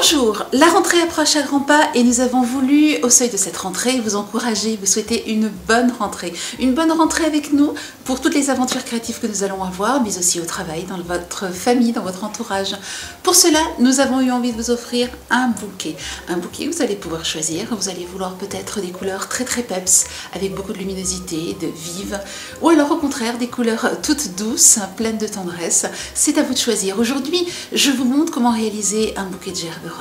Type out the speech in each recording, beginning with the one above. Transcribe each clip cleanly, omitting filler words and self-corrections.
Bonjour, la rentrée approche à grands pas et nous avons voulu, au seuil de cette rentrée, vous encourager, vous souhaiter une bonne rentrée. Une bonne rentrée avec nous pour toutes les aventures créatives que nous allons avoir, mais aussi au travail, dans votre famille, dans votre entourage. Pour cela, nous avons eu envie de vous offrir un bouquet. Un bouquet, vous allez pouvoir choisir, vous allez vouloir peut-être des couleurs très peps, avec beaucoup de luminosité, de vive, ou alors au contraire des couleurs toutes douces, pleines de tendresse. C'est à vous de choisir. Aujourd'hui, je vous montre comment réaliser un bouquet de gerbera.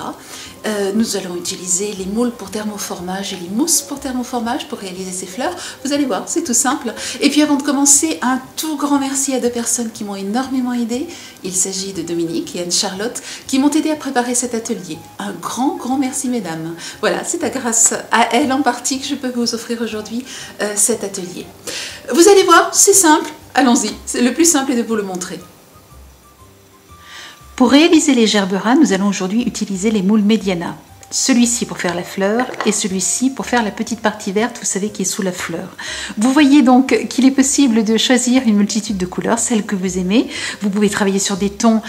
Nous allons utiliser les moules pour thermoformage et les mousses pour thermoformage pour réaliser ces fleurs. Vous allez voir, c'est tout simple. Et puis avant de commencer, un tout grand merci à deux personnes qui m'ont énormément aidé. Il s'agit de Dominique et Anne-Charlotte qui m'ont aidé à préparer cet atelier. Un grand merci mesdames. Voilà, c'est grâce à elles en partie que je peux vous offrir aujourd'hui cet atelier. Vous allez voir, c'est simple. Allons-y, le plus simple est de vous le montrer. Pour réaliser les gerberas, nous allons aujourd'hui utiliser les moules Mediana. Celui-ci pour faire la fleur et celui-ci pour faire la petite partie verte, vous savez, qui est sous la fleur. Vous voyez donc qu'il est possible de choisir une multitude de couleurs, celles que vous aimez. Vous pouvez travailler sur des tons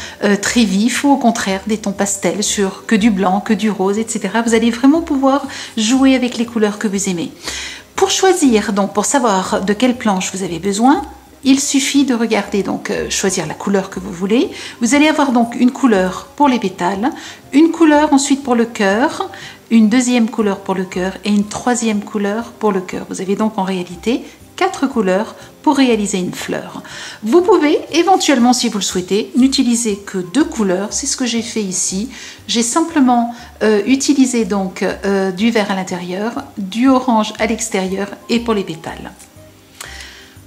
très vifs ou au contraire des tons pastels, sur que du blanc, que du rose, etc. Vous allez vraiment pouvoir jouer avec les couleurs que vous aimez. Pour choisir, donc pour savoir de quelle planche vous avez besoin, il suffit de regarder, donc choisir la couleur que vous voulez. Vous allez avoir donc une couleur pour les pétales, une couleur ensuite pour le cœur, une deuxième couleur pour le cœur et une troisième couleur pour le cœur. Vous avez donc en réalité 4 couleurs pour réaliser une fleur. Vous pouvez éventuellement, si vous le souhaitez, n'utiliser que 2 couleurs. C'est ce que j'ai fait ici. J'ai simplement utilisé donc du vert à l'intérieur, du orange à l'extérieur et pour les pétales.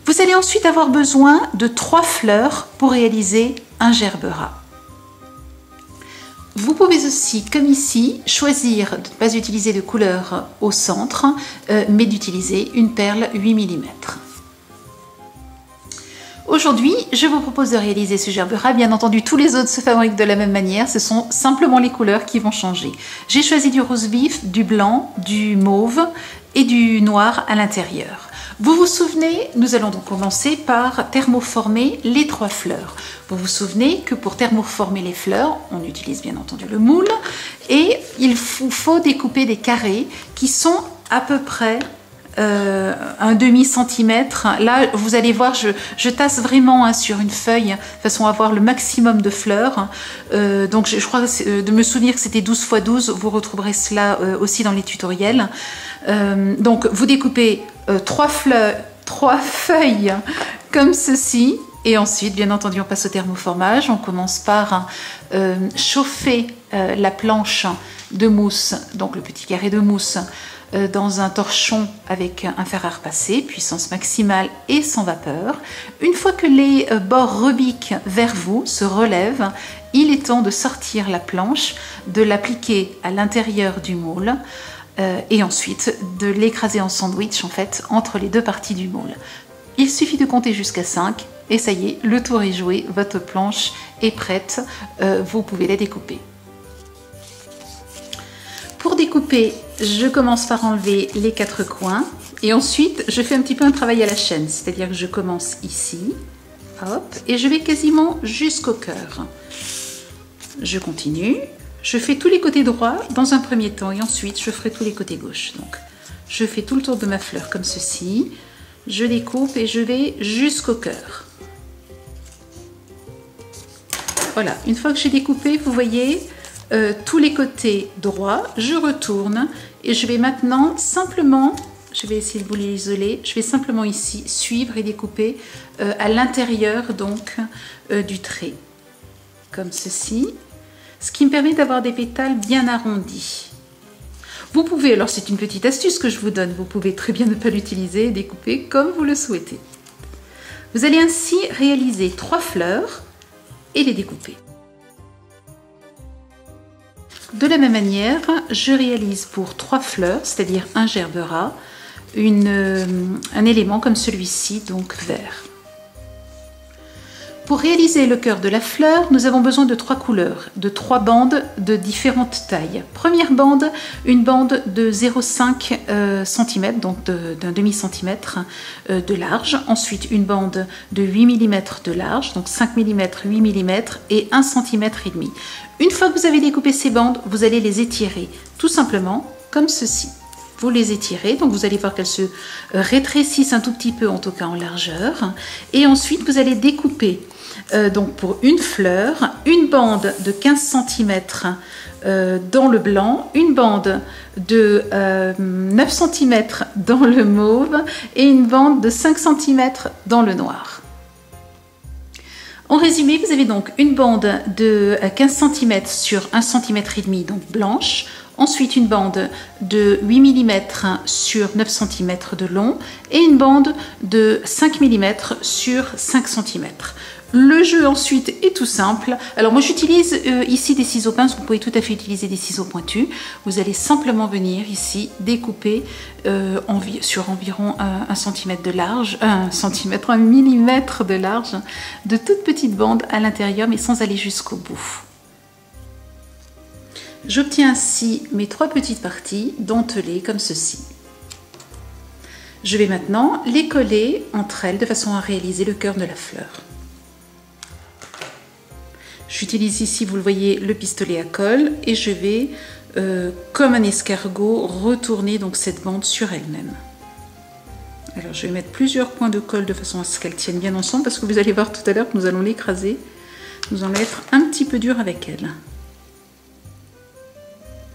Vous allez ensuite avoir besoin de 3 fleurs pour réaliser un gerbera. Vous pouvez aussi, comme ici, choisir de ne pas utiliser de couleur au centre, mais d'utiliser une perle 8 mm. Aujourd'hui, je vous propose de réaliser ce gerbera. Bien entendu, tous les autres se fabriquent de la même manière. Ce sont simplement les couleurs qui vont changer. J'ai choisi du rose vif, du blanc, du mauve et du noir à l'intérieur. Vous vous souvenez, nous allons donc commencer par thermoformer les 3 fleurs. Vous vous souvenez que pour thermoformer les fleurs, on utilise bien entendu le moule et il faut découper des carrés qui sont à peu près un demi-centimètre. Là, vous allez voir, je tasse vraiment sur une feuille de façon à avoir le maximum de fleurs. Donc, je crois de me souvenir que c'était 12 x 12. Vous retrouverez cela aussi dans les tutoriels. Donc, vous découpez 3 feuilles comme ceci. Et ensuite, bien entendu, on passe au thermoformage. On commence par chauffer la planche de mousse, donc le petit carré de mousse, dans un torchon avec un fer à repasser, puissance maximale et sans vapeur. Une fois que les bords rebiquent vers vous, se relèvent, il est temps de sortir la planche, de l'appliquer à l'intérieur du moule et ensuite de l'écraser en sandwich en fait entre les 2 parties du moule. Il suffit de compter jusqu'à 5 et ça y est, le tour est joué, votre planche est prête, vous pouvez la découper. Pour découper, je commence par enlever les 4 coins et ensuite je fais un petit peu un travail à la chaîne, c'est-à-dire que je commence ici, hop, et je vais quasiment jusqu'au cœur. Je continue, je fais tous les côtés droits dans un premier temps et ensuite je ferai tous les côtés gauche. Donc je fais tout le tour de ma fleur comme ceci, je découpe et je vais jusqu'au cœur. Voilà, une fois que j'ai découpé, vous voyez, tous les côtés droits, je retourne et je vais maintenant simplement, je vais essayer de vous les isoler, je vais simplement ici suivre et découper à l'intérieur donc du trait, comme ceci, ce qui me permet d'avoir des pétales bien arrondis. Vous pouvez, alors c'est une petite astuce que je vous donne, vous pouvez très bien ne pas l'utiliser et découper comme vous le souhaitez. Vous allez ainsi réaliser 3 fleurs et les découper. De la même manière, je réalise pour 3 fleurs, c'est-à-dire un gerbera, un élément comme celui-ci, donc vert. Pour réaliser le cœur de la fleur, nous avons besoin de 3 couleurs, de 3 bandes de différentes tailles. Première bande, une bande de 0,5 cm, donc d'un demi-centimètre de large. Ensuite, une bande de 8 mm de large, donc 5 mm, 8 mm et 1,5 cm. Une fois que vous avez découpé ces bandes, vous allez les étirer, tout simplement comme ceci. Vous les étirez, donc vous allez voir qu'elles se rétrécissent un tout petit peu, en tout cas en largeur. Et ensuite, vous allez découper, donc pour une fleur, une bande de 15 cm dans le blanc, une bande de 9 cm dans le mauve et une bande de 5 cm dans le noir. En résumé, vous avez donc une bande de 15 cm sur 1,5 cm, donc blanche. Ensuite, une bande de 8 mm sur 9 cm de long et une bande de 5 mm sur 5 cm. Le jeu ensuite est tout simple. Alors moi j'utilise ici des ciseaux pinces, vous pouvez tout à fait utiliser des ciseaux pointus. Vous allez simplement venir ici découper sur environ 1 cm de large, 1 mm de large, de toutes petites bandes à l'intérieur mais sans aller jusqu'au bout. J'obtiens ainsi mes 3 petites parties dentelées comme ceci. Je vais maintenant les coller entre elles de façon à réaliser le cœur de la fleur. J'utilise ici, vous le voyez, le pistolet à colle et je vais, comme un escargot, retourner donc cette bande sur elle-même. Alors je vais mettre plusieurs points de colle de façon à ce qu'elles tiennent bien ensemble parce que vous allez voir tout à l'heure que nous allons l'écraser. Nous allons être un petit peu dur avec elle.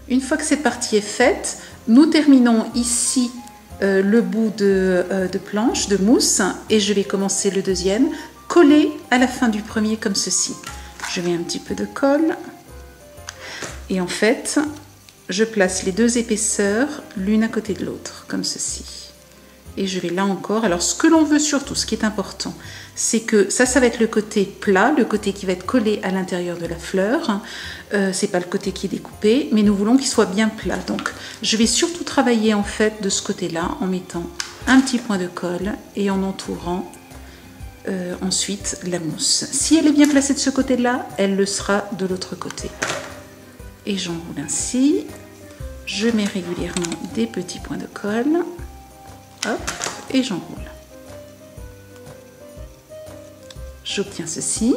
Une fois que cette partie est faite, nous terminons ici le bout de planche, de mousse, et je vais commencer le deuxième, coller à la fin du premier comme ceci. Je mets un petit peu de colle, et en fait, je place les 2 épaisseurs l'une à côté de l'autre, comme ceci. Et je vais là encore, alors ce que l'on veut surtout, ce qui est important, c'est que ça va être le côté plat, le côté qui va être collé à l'intérieur de la fleur. C'est pas le côté qui est découpé, mais nous voulons qu'il soit bien plat. Donc je vais surtout travailler en fait de ce côté-là en mettant un petit point de colle et en entourant ensuite la mousse. Si elle est bien placée de ce côté-là, elle le sera de l'autre côté. Et j'enroule ainsi. Je mets régulièrement des petits points de colle. Hop, et j'enroule. J'obtiens ceci.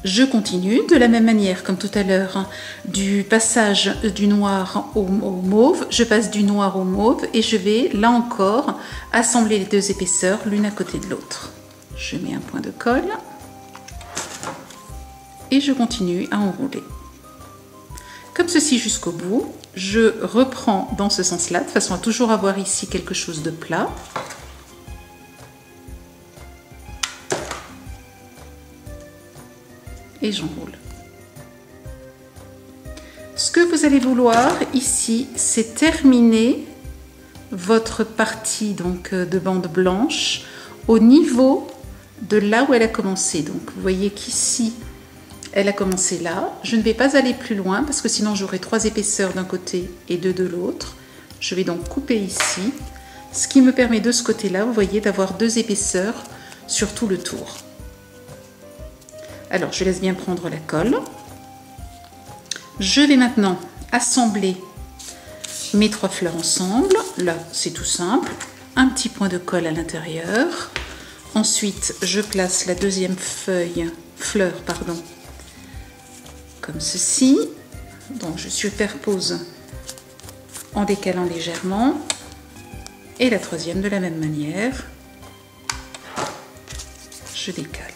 Je continue de la même manière comme tout à l'heure du passage du noir au mauve. Je passe du noir au mauve et je vais là encore assembler les 2 épaisseurs l'une à côté de l'autre. Je mets un point de colle et je continue à enrouler. Comme ceci jusqu'au bout. Je reprends dans ce sens-là, de façon à toujours avoir ici quelque chose de plat. Et j'enroule. Ce que vous allez vouloir ici, c'est terminer votre partie donc, de bande blanche au niveau de là où elle a commencé. Donc vous voyez qu'ici, elle a commencé là. Je ne vais pas aller plus loin parce que sinon j'aurai 3 épaisseurs d'un côté et 2 de l'autre. Je vais donc couper ici, ce qui me permet de ce côté-là, vous voyez, d'avoir 2 épaisseurs sur tout le tour. Alors je laisse bien prendre la colle. Je vais maintenant assembler mes 3 fleurs ensemble. Là, c'est tout simple. Un petit point de colle à l'intérieur. Ensuite, je place la deuxième fleur, comme ceci. Donc je superpose en décalant légèrement. Et la troisième de la même manière. Je décale.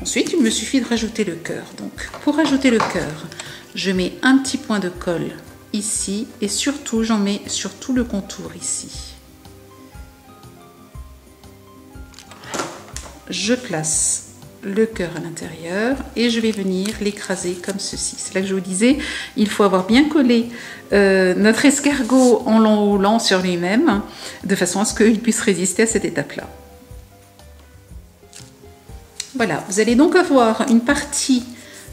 Ensuite, il me suffit de rajouter le cœur. Donc, pour rajouter le cœur, je mets un petit point de colle ici et surtout, j'en mets sur tout le contour ici. Je place le cœur à l'intérieur et je vais venir l'écraser comme ceci. C'est là que je vous disais, il faut avoir bien collé notre escargot en l'enroulant sur lui-même de façon à ce qu'il puisse résister à cette étape-là. Voilà, vous allez donc avoir une partie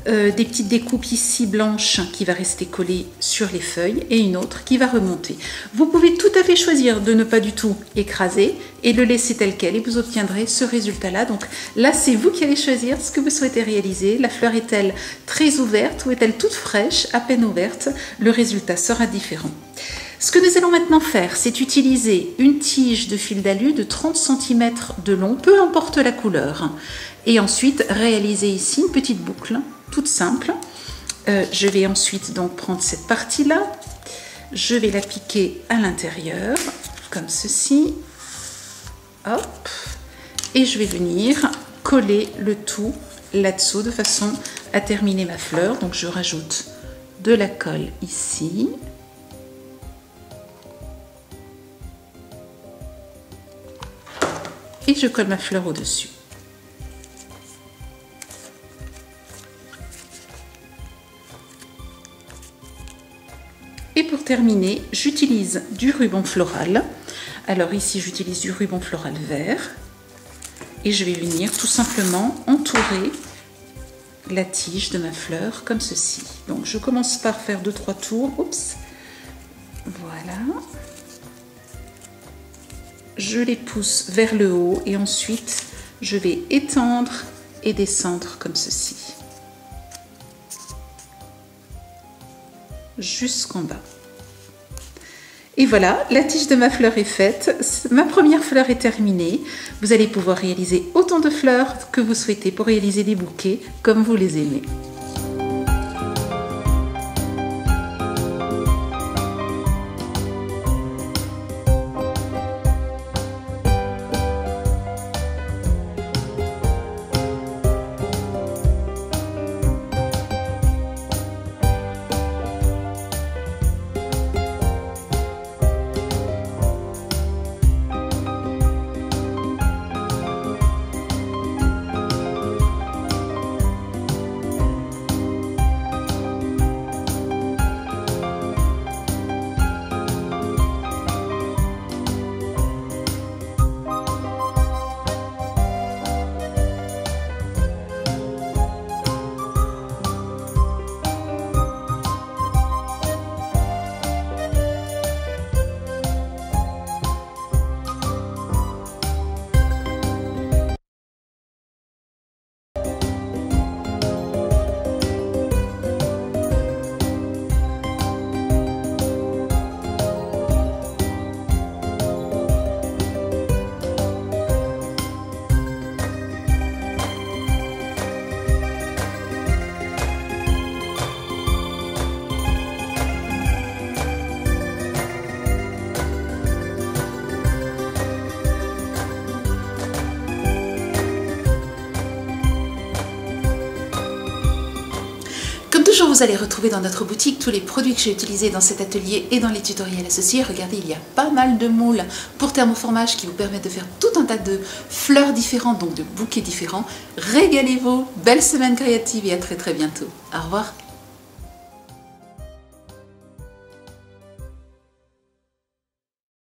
des petites découpes ici blanches qui va rester collée sur les feuilles et une autre qui va remonter. Vous pouvez tout à fait choisir de ne pas du tout écraser et le laisser tel quel et vous obtiendrez ce résultat-là. Donc là, c'est vous qui allez choisir ce que vous souhaitez réaliser. La fleur est-elle très ouverte ou est-elle toute fraîche, à peine ouverte? Le résultat sera différent. Ce que nous allons maintenant faire, c'est utiliser une tige de fil d'alu de 30 cm de long, peu importe la couleur. Et ensuite, réaliser ici une petite boucle, toute simple. Je vais ensuite donc prendre cette partie-là. Je vais la piquer à l'intérieur, comme ceci. Hop. Et je vais venir coller le tout là-dessous de façon à terminer ma fleur. Donc je rajoute de la colle ici. Et je colle ma fleur au-dessus. Et pour terminer, j'utilise du ruban floral. Alors ici, j'utilise du ruban floral vert. Et je vais venir tout simplement entourer la tige de ma fleur comme ceci. Donc je commence par faire 2-3 tours. Oups. Voilà. Je les pousse vers le haut et ensuite je vais étendre et descendre comme ceci. Jusqu'en bas. Et voilà, la tige de ma fleur est faite. Ma première fleur est terminée. Vous allez pouvoir réaliser autant de fleurs que vous souhaitez pour réaliser des bouquets comme vous les aimez. Toujours, vous allez retrouver dans notre boutique tous les produits que j'ai utilisés dans cet atelier et dans les tutoriels associés. Regardez, il y a pas mal de moules pour thermoformage qui vous permettent de faire tout un tas de fleurs différentes, donc de bouquets différents. Régalez-vous, belle semaine créative et à très bientôt. Au revoir.